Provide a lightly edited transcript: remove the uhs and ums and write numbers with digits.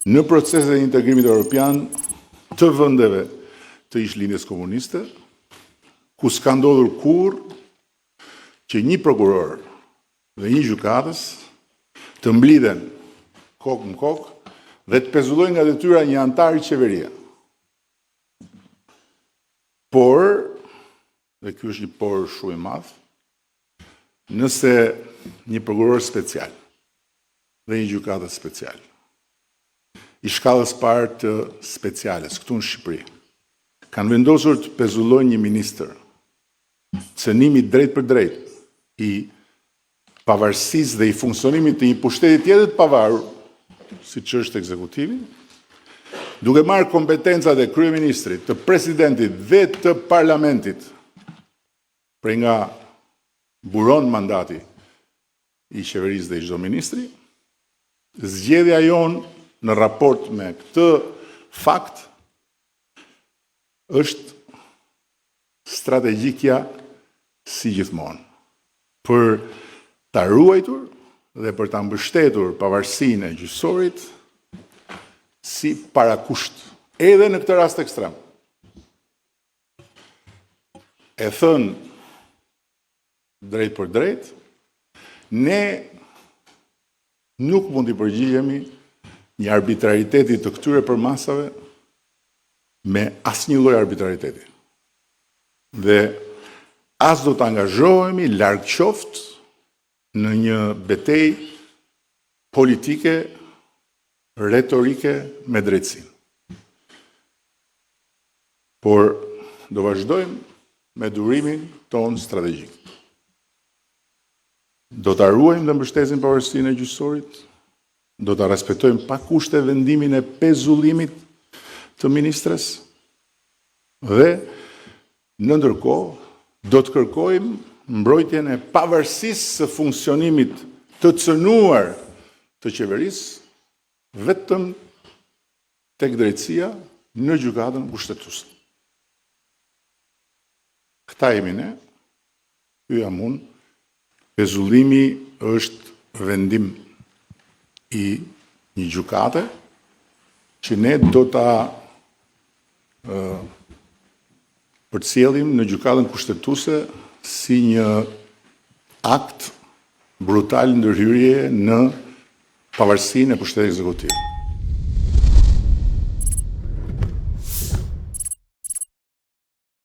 në proceset e integrimit evropian të vendeve të ish-lindjes komuniste, ku s'ka ndodhur kurrë që një prokuror dhe një gjykatës të mblidhen kokë në kokë dhe të pezullojnë nga detyra një antar i qeveria. Por, dhe ky është një por shumë i madh, nëse një prokuror special dhe një gjykatës special i shkallës parë të speciales këtu në Shqipëri kanë vendosur të pezullojnë një ministër, cënimi drejt për drejt i pavarësisë dhe i funksionimit të një pushteti tjetër të pavarur, siç është ekzekutivi, duke marrë kompetencat e kryeministrit, të presidentit dhe të parlamentit prej nga buron mandati i qeverisë dhe i çdo ministri, zgjedhja jonë në raport me këtë fakt është strategjikja si gjithmonë për ta ruajtur dhe për ta mbështetur pavarësinë e gjyqësorit si parakusht, edhe në këtë rast ekstrem. E thënë drejt për drejt, ne nuk mund t'i përgjigjemi një arbitrariteti të këtyre përmasave me asnjë lloj arbitrariteti. Dhe as do të angazhohemi larg qoftë në një betejë politike, retorike me drejtësinë. Por do vazhdojmë me durimin ton strategjik. Do ta ruajmë dhe mbështesim pavarësinë e gjyqësorit, do ta respektojmë pa kushte vendimin e pezullimit të ministres dhe në ndërkohë do të kërkojmë mbrojtjen e pavarësisë së funksionimit të cënuar të qeverisë vetëm tek drejtësia në gjykatën kushtetuese. Këta jemi ne, ky jam unë, pezullimi është vendim i një gjykate që ne do ta përcjellim në gjykatën kushtetuese si një akt brutal ndërhyrje në pavarësinë e pushtetit ekzekutiv.